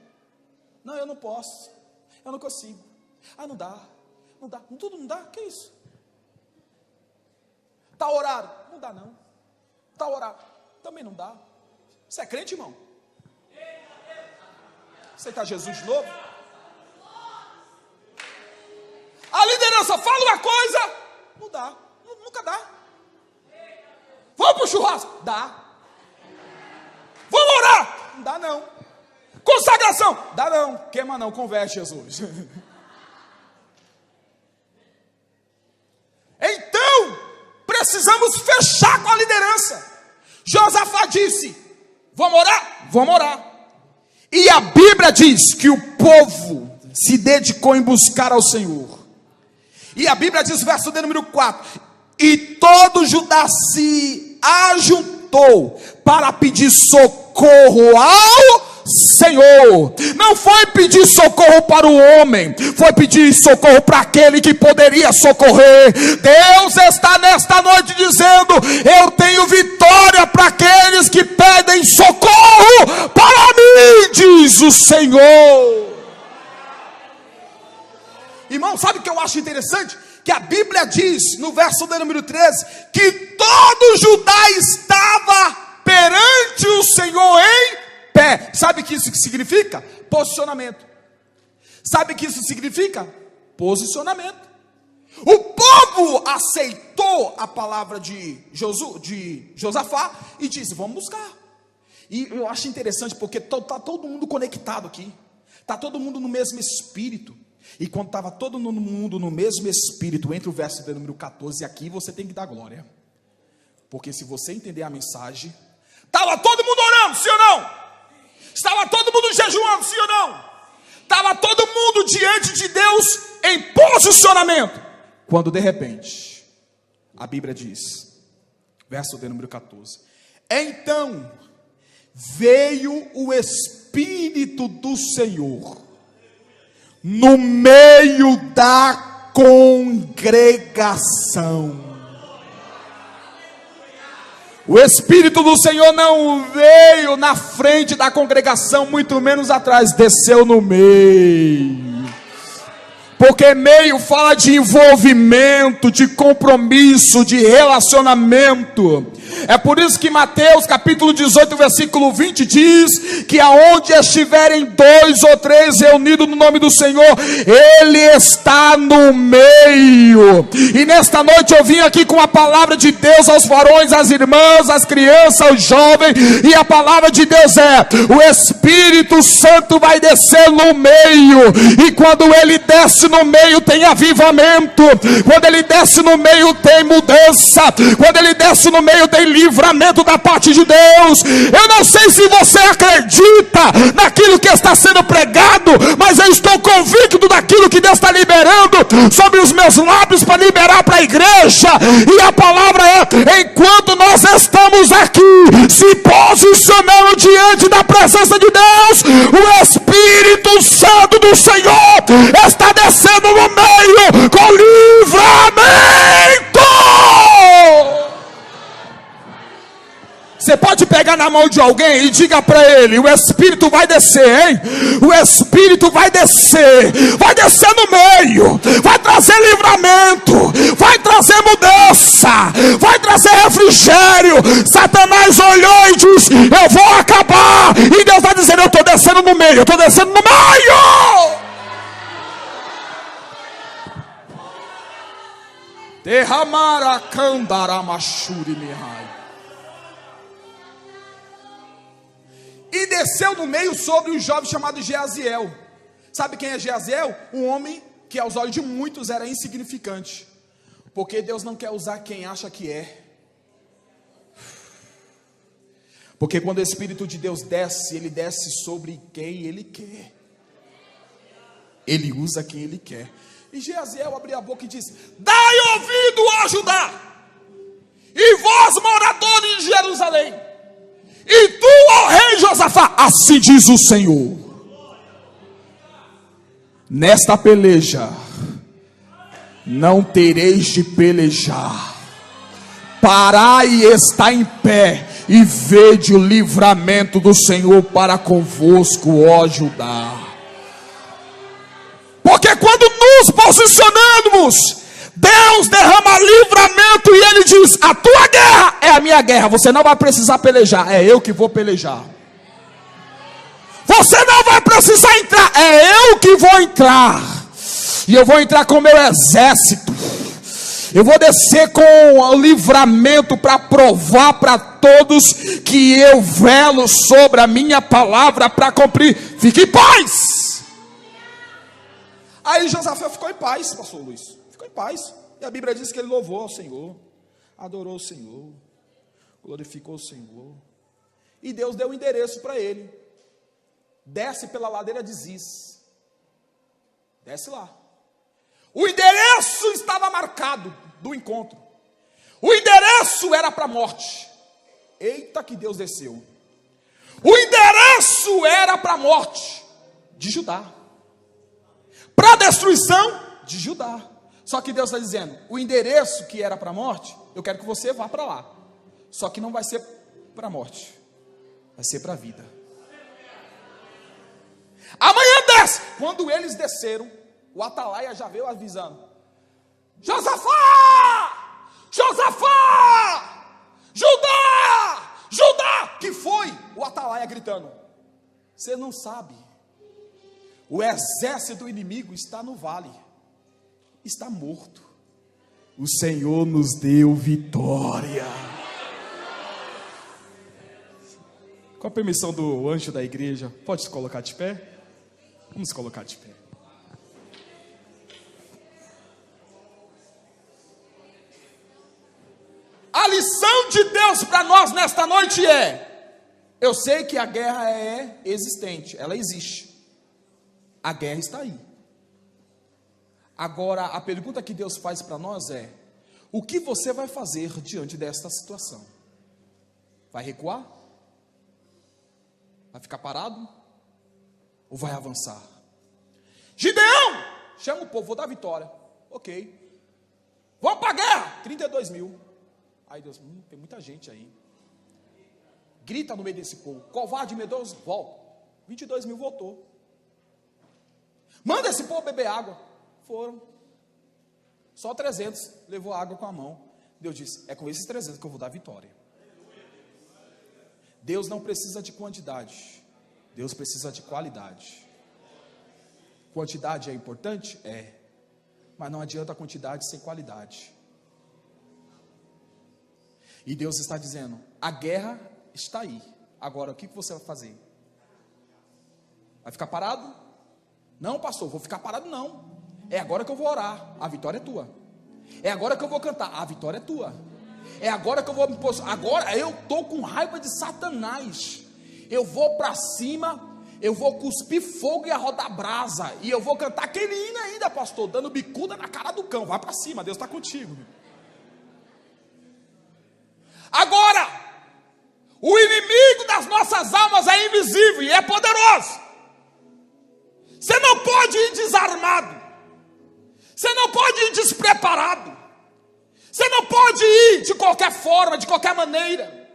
Não, eu não posso, eu não consigo. Ah, não dá, tudo não dá, que isso? Está horário? Não dá não. Está horário? Também não dá. Você é crente, irmão? Aceitar Jesus de novo? A liderança fala uma coisa, não dá, nunca dá. Vamos para o churrasco? Dá. Vamos orar? Não dá não. Consagração? Dá não, queima não, converte Jesus. Então, precisamos fechar com a liderança. Josafá disse: vamos orar? Vamos orar. E a Bíblia diz que o povo se dedicou em buscar ao Senhor. E a Bíblia diz, verso de número 4: e todo Judá se ajuntou para pedir socorro ao Senhor. Não foi pedir socorro para o homem, foi pedir socorro para aquele que poderia socorrer. Deus está nesta noite dizendo: eu tenho vitória para aqueles que pedem socorro para mim, diz o Senhor. Irmão, sabe o que eu acho interessante? Que a Bíblia diz no verso de número 13 que todo Judá estava perante o Senhor em pé. Sabe o que isso significa? Posicionamento. Sabe o que isso significa? Posicionamento. O povo aceitou a palavra de Josafá e disse: vamos buscar. E eu acho interessante porque está todo mundo conectado aqui, está todo mundo no mesmo espírito. E quando estava todo mundo no mesmo espírito, entre o verso de número 14 e aqui, você tem que dar glória. Porque se você entender a mensagem, estava todo mundo orando, sim ou não? Estava todo mundo jejuando, sim ou não? Estava todo mundo diante de Deus em posicionamento. Quando de repente, a Bíblia diz, verso de número 14: então veio o Espírito do Senhor no meio da congregação. O Espírito do Senhor não veio na frente da congregação, muito menos atrás, desceu no meio. Porque meio fala de envolvimento, de compromisso, de relacionamento. É por isso que Mateus capítulo 18, versículo 20 diz que aonde estiverem 2 ou 3 reunidos no nome do Senhor, Ele está no meio. E nesta noite eu vim aqui com a palavra de Deus aos varões, às irmãs, às crianças, aos jovens. E a palavra de Deus é: o Espírito Santo vai descer no meio. E quando Ele desce no meio tem avivamento. Quando Ele desce no meio tem mudança. Quando Ele desce no meio tem tem livramento da parte de Deus. Eu não sei se você acredita naquilo que está sendo pregado, mas eu estou convicto daquilo que Deus está liberando sobre os meus lábios para liberar para a igreja. E a palavra é: enquanto nós estamos aqui se posicionando diante da presença de Deus, o Espírito Santo do Senhor está descendo no meio com livramento. Você pode pegar na mão de alguém e diga para ele: o Espírito vai descer, hein? O Espírito vai descer no meio, vai trazer livramento, vai trazer mudança, vai trazer refrigério. Satanás olhou e disse: eu vou acabar, e Deus está dizendo: eu estou descendo no meio, eu estou descendo no meio. Derramara candaramachuri mihai. E desceu no meio sobre um jovem chamado Geaziel. Sabe quem é Geaziel? Um homem que aos olhos de muitos era insignificante, porque Deus não quer usar quem acha que é. Porque quando o Espírito de Deus desce, ele desce sobre quem ele quer. Ele usa quem ele quer. E Geaziel abriu a boca e disse: dai ouvido, ó Judá, e vós, moradores de Jerusalém, e tu, ó rei Josafá, assim diz o Senhor: nesta peleja não tereis de pelejar. Parai e está em pé, e vede o livramento do Senhor para convosco, ó Judá. Porque quando nos posicionamos, Deus derrama livramento e Ele diz: a tua guerra é a minha guerra, você não vai precisar pelejar, é eu que vou pelejar. Você não vai precisar entrar, é eu que vou entrar. E eu vou entrar com o meu exército. Eu vou descer com o livramento para provar para todos que eu velo sobre a minha palavra para cumprir. Fique em paz. Aí Josafá ficou em paz, pastor Luiz. Ficou em paz. E a Bíblia diz que ele louvou ao Senhor, adorou o Senhor, glorificou o Senhor. E Deus deu o endereço para ele. Desce pela ladeira de Ziz. Desce lá. O endereço estava marcado do encontro. O endereço era para a morte. Eita, que Deus desceu. O endereço era para a morte de Judá, para a destruição de Judá. Só que Deus está dizendo: o endereço que era para a morte, eu quero que você vá para lá. Só que não vai ser para a morte, vai ser para a vida. Amanhã desce. Quando eles desceram, o atalaia já veio avisando: Josafá! Josafá! Judá! Judá! Que foi? O atalaia gritando: você não sabe, o exército do inimigo está no vale, está morto. O Senhor nos deu vitória. Com a permissão do anjo da igreja, pode se colocar de pé? Vamos se colocar de pé. A lição de Deus para nós nesta noite é: eu sei que a guerra é existente, ela existe. A guerra está aí. Agora, a pergunta que Deus faz para nós é: o que você vai fazer diante desta situação? Vai recuar? Vai ficar parado? Ou vai avançar? Gideão, chama o povo, vou dar vitória. Ok. Vamos para a guerra. 32 mil. Aí Deus, tem muita gente aí. Grita no meio desse povo: covarde, medroso, volta. 22 mil voltou. Manda esse povo beber água. Foram. Só 300 levou água com a mão. Deus disse: é com esses 300 que eu vou dar vitória. Deus não precisa de quantidade, Deus precisa de qualidade. Quantidade é importante? É. Mas não adianta a quantidade sem qualidade. E Deus está dizendo: a guerra está aí. Agora, o que você vai fazer? Vai ficar parado? Não, pastor, vou ficar parado não. É agora que eu vou orar, a vitória é tua. É agora que eu vou cantar, a vitória é tua. É agora que eu vou me posicionar. Agora eu estou com raiva de Satanás. Eu vou para cima, eu vou cuspir fogo e arrodar brasa. E eu vou cantar aquele hino ainda, pastor, dando bicuda na cara do cão. Vai para cima, Deus está contigo. Agora, o inimigo das nossas almas é invisível e é poderoso. Você não pode ir desarmado. Você não pode ir despreparado. Você não pode ir de qualquer forma, de qualquer maneira.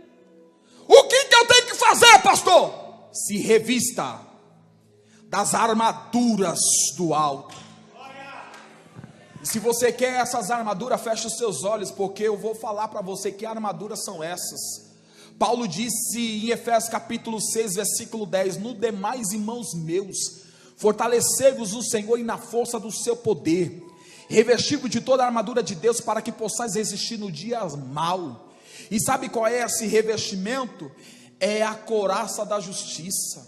O que eu tenho que fazer, pastor? Se revista das armaduras do alto. E se você quer essas armaduras, feche os seus olhos, porque eu vou falar para você que armaduras são essas. Paulo disse em Efésios capítulo 6, versículo 10: no demais, irmãos meus, fortalecei-vos no Senhor e na força do seu poder, revesti-vos de toda a armadura de Deus, para que possais resistir no dia mau. E sabe qual é esse revestimento? É a couraça da justiça,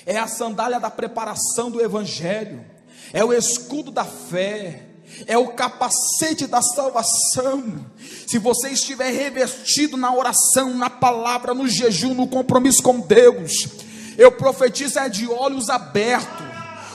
é a sandália da preparação do evangelho, é o escudo da fé, é o capacete da salvação. Se você estiver revestido na oração, na palavra, no jejum, no compromisso com Deus, eu profetizo é de olhos abertos.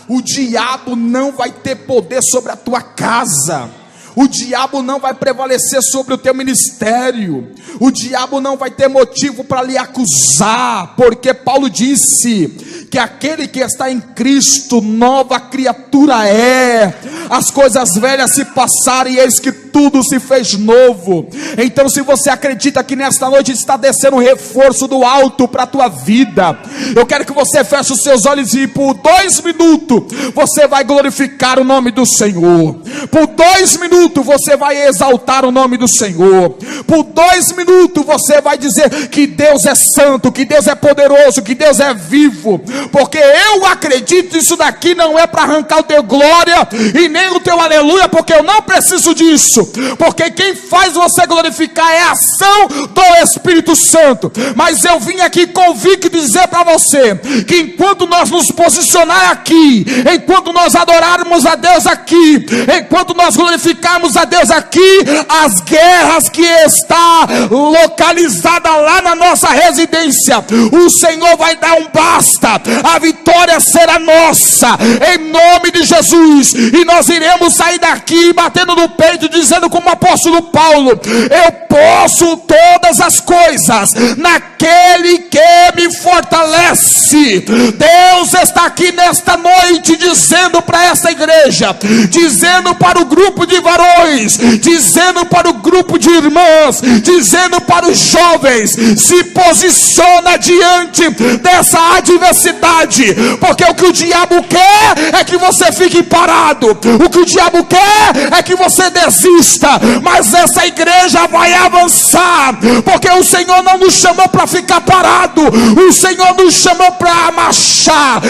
O diabo não vai ter poder sobre a tua casa. O diabo não vai prevalecer sobre o teu ministério. O diabo não vai ter motivo para lhe acusar, porque Paulo disse que aquele que está em Cristo, nova criatura é. As coisas velhas se passaram e eis que tudo se fez novo. Então, se você acredita que nesta noite está descendo um reforço do alto para a tua vida, eu quero que você feche os seus olhos e por 2 minutos você vai glorificar o nome do Senhor. Por 2 minutos você vai exaltar o nome do Senhor. Por 2 minutos você vai dizer que Deus é santo, que Deus é poderoso, que Deus é vivo. Porque eu acredito, isso daqui não é para arrancar o teu glória e nem o teu aleluia, porque eu não preciso disso. Porque quem faz você glorificar é a ação do Espírito Santo. Mas eu vim aqui convicto dizer para você que enquanto nós nos posicionar aqui, enquanto nós adorarmos a Deus aqui, enquanto nós glorificarmos a Deus aqui, as guerras que está localizada lá na nossa residência, o Senhor vai dar um basta. A vitória será nossa, em nome de Jesus. E nós iremos sair daqui batendo no peito, dizendo como o apóstolo Paulo: eu posso todas as coisas naquele que me fortalece. Deus está aqui nesta noite dizendo para essa igreja, dizendo para o grupo de varões, dizendo para o grupo de irmãs, dizendo para os jovens: se posiciona diante dessa adversidade, porque o que o diabo quer é que você fique parado, o que o diabo quer é que você desista, mas essa igreja vai avançar, porque o Senhor não nos chamou para ficar parado, o Senhor nos chamou para marchar,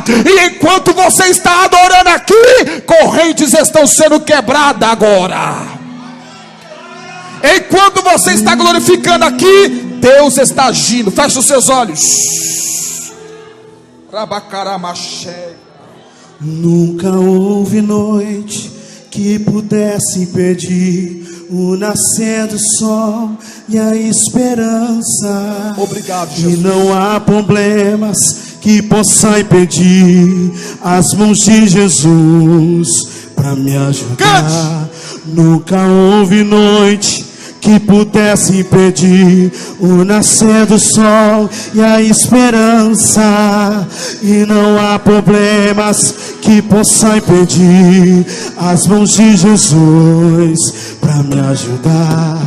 e enquanto você está adorando aqui, correntes estão sendo quebradas agora. Enquanto você está glorificando aqui, Deus está agindo. Feche os seus olhos. Nunca houve noite que pudesse impedir o nascer do sol e a esperança. Obrigado, Jesus. E não há problemas que possam impedir as mãos de Jesus para me ajudar. Cante. Nunca houve noite que pudesse impedir o nascer do sol e a esperança. E não há problemas que possam impedir as mãos de Jesus para me ajudar.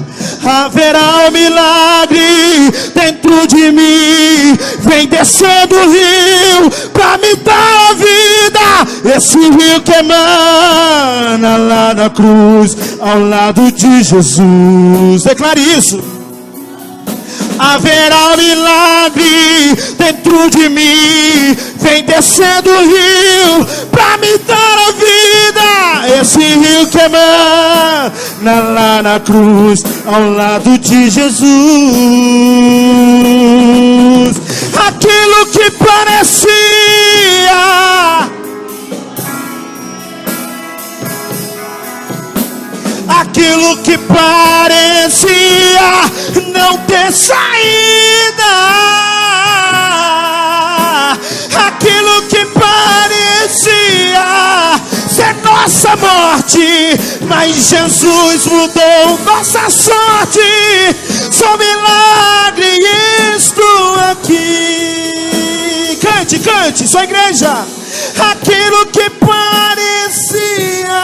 Haverá um milagre dentro de mim, vem descendo o rio para me dar a vida. Esse rio que emana lá na cruz, ao lado de Jesus. Declare isso. Haverá um milagre dentro de mim, vem descendo o rio para me dar a vida. Esse rio que emana lá na cruz, ao lado de Jesus. Aquilo que parecia aquilo que parecia não ter saída, aquilo que parecia ser nossa morte, mas Jesus mudou nossa sorte. Sou milagre e estou aqui. Cante, cante, sua igreja. Aquilo que parecia,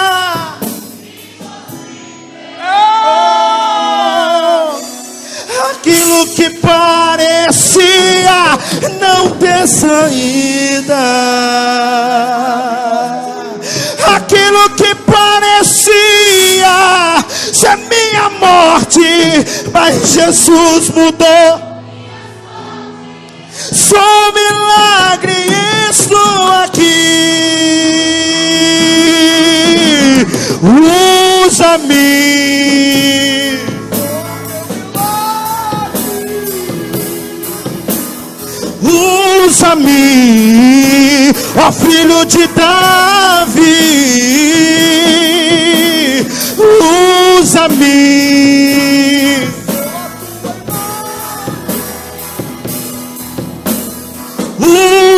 aquilo que parecia não ter saída, aquilo que parecia ser minha morte, mas Jesus mudou. Sou milagre e estou aqui. Usa-me, usa-me, ó filho de Davi, usa-me,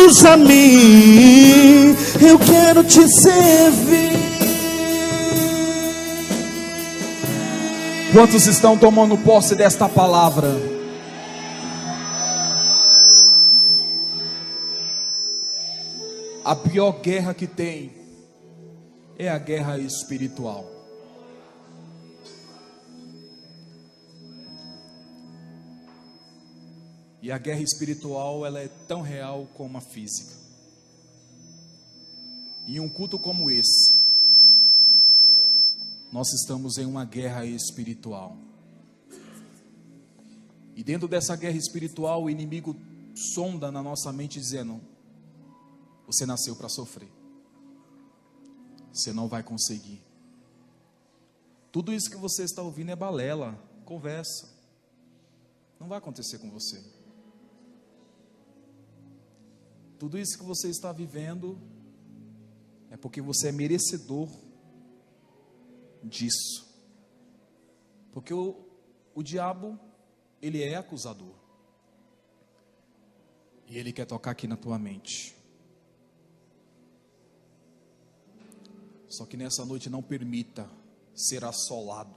usa-me, eu quero te servir. Quantos estão tomando posse desta palavra? A pior guerra que tem é a guerra espiritual. E a guerra espiritual, ela é tão real como a física. Em um culto como esse, nós estamos em uma guerra espiritual. E dentro dessa guerra espiritual, o inimigo sonda na nossa mente dizendo: você nasceu para sofrer, você não vai conseguir. Tudo isso que você está ouvindo é balela, conversa. Não vai acontecer com você. Tudo isso que você está vivendo é porque você é merecedor disso. Porque o diabo, ele é acusador. E ele quer tocar aqui na tua mente. Só que nessa noite não permita ser assolado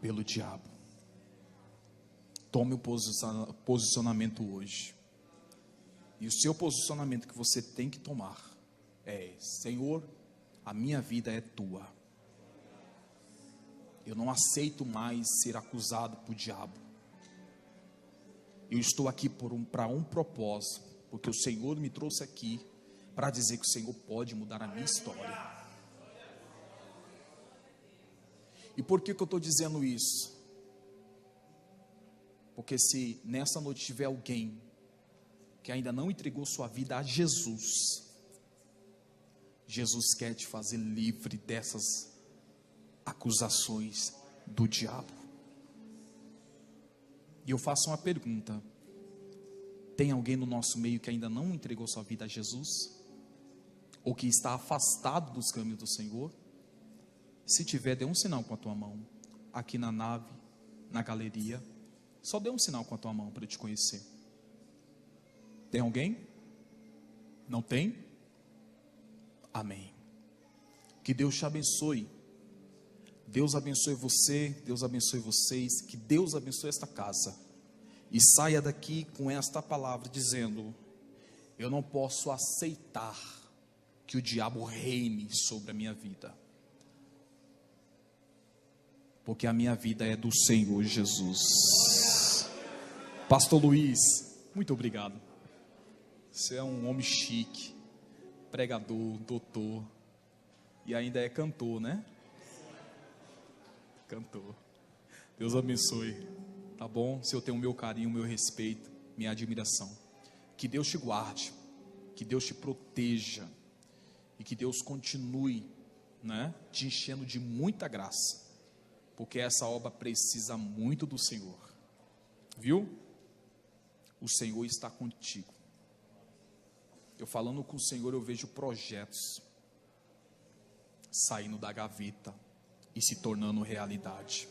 pelo diabo. Tome o posicionamento hoje. E o seu posicionamento que você tem que tomar é: Senhor, a minha vida é tua. Eu não aceito mais ser acusado por diabo. Eu estou aqui para um propósito, porque o Senhor me trouxe aqui para dizer que o Senhor pode mudar a minha história. E por que eu estou dizendo isso? Porque se nessa noite tiver alguém que ainda não entregou sua vida a Jesus, Jesus quer te fazer livre dessas acusações do diabo. E eu faço uma pergunta: tem alguém no nosso meio que ainda não entregou sua vida a Jesus? Ou que está afastado dos caminhos do Senhor? Se tiver, dê um sinal com a tua mão, aqui na nave, na galeria. Só dê um sinal com a tua mão para eu te conhecer. Tem alguém? Não tem? Amém. Que Deus te abençoe. Deus abençoe você, Deus abençoe vocês, que Deus abençoe esta casa. E saia daqui com esta palavra dizendo: eu não posso aceitar que o diabo reine sobre a minha vida. Porque a minha vida é do Senhor Jesus. Pastor Luiz, muito obrigado. Você é um homem chique, pregador, doutor, e ainda é cantor, né? Cantor. Deus abençoe, tá bom? Se eu tenho o meu carinho, o meu respeito, minha admiração. Que Deus te guarde, que Deus te proteja, e que Deus continue, né, te enchendo de muita graça, porque essa obra precisa muito do Senhor, viu? O Senhor está contigo. Eu falando com o Senhor, eu vejo projetos saindo da gaveta, e se tornando realidade.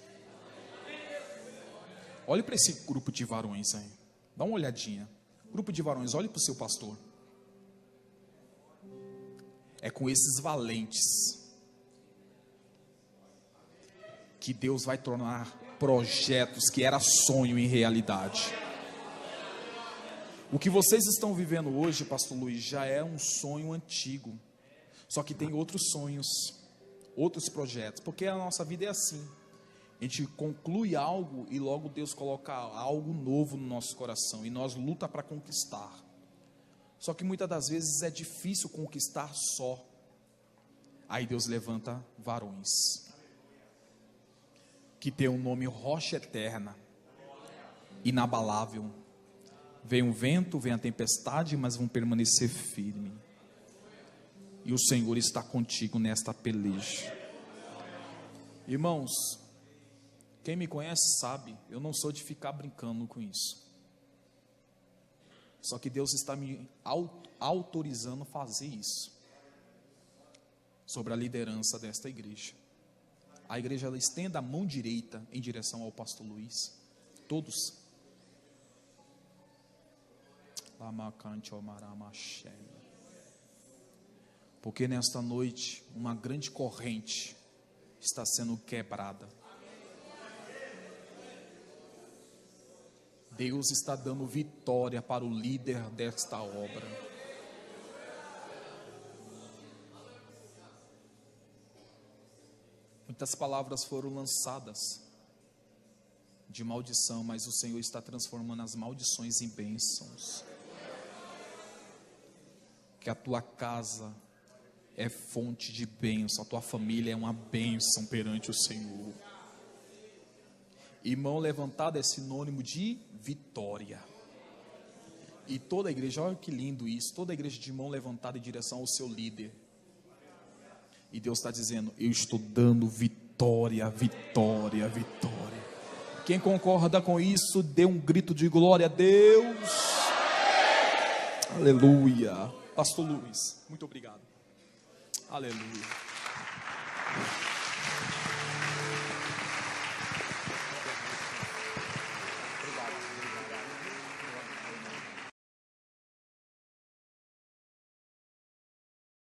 Olhe para esse grupo de varões aí. Dá uma olhadinha. Grupo de varões, olhe para o seu pastor. É com esses valentes que Deus vai tornar projetos que era sonho em realidade. O que vocês estão vivendo hoje, pastor Luiz, já é um sonho antigo. Só que tem outros sonhos, outros projetos. Porque a nossa vida é assim. A gente conclui algo e logo Deus coloca algo novo no nosso coração. E nós luta para conquistar. Só que muitas das vezes é difícil conquistar só. Aí Deus levanta varões que tem um nome rocha eterna, inabalável. Vem o vento, vem a tempestade, mas vão permanecer firme. E o Senhor está contigo nesta peleja. Irmãos, quem me conhece sabe, eu não sou de ficar brincando com isso. Só que Deus está me autorizando a fazer isso. Sobre a liderança desta igreja. A igreja ela estenda a mão direita em direção ao pastor Luiz. Todos. Porque nesta noite uma grande corrente está sendo quebrada. Deus está dando vitória para o líder desta obra. Muitas palavras foram lançadas de maldição, mas o Senhor está transformando as maldições em bênçãos. Que a tua casa é fonte de bênção, a tua família é uma bênção perante o Senhor. E mão levantada é sinônimo de vitória. E toda a igreja, olha que lindo isso, toda a igreja de mão levantada em direção ao seu líder. E Deus está dizendo, eu estou dando vitória, vitória, vitória. Quem concorda com isso, dê um grito de glória a Deus. Aleluia. Pastor Luiz, muito obrigado. Aleluia.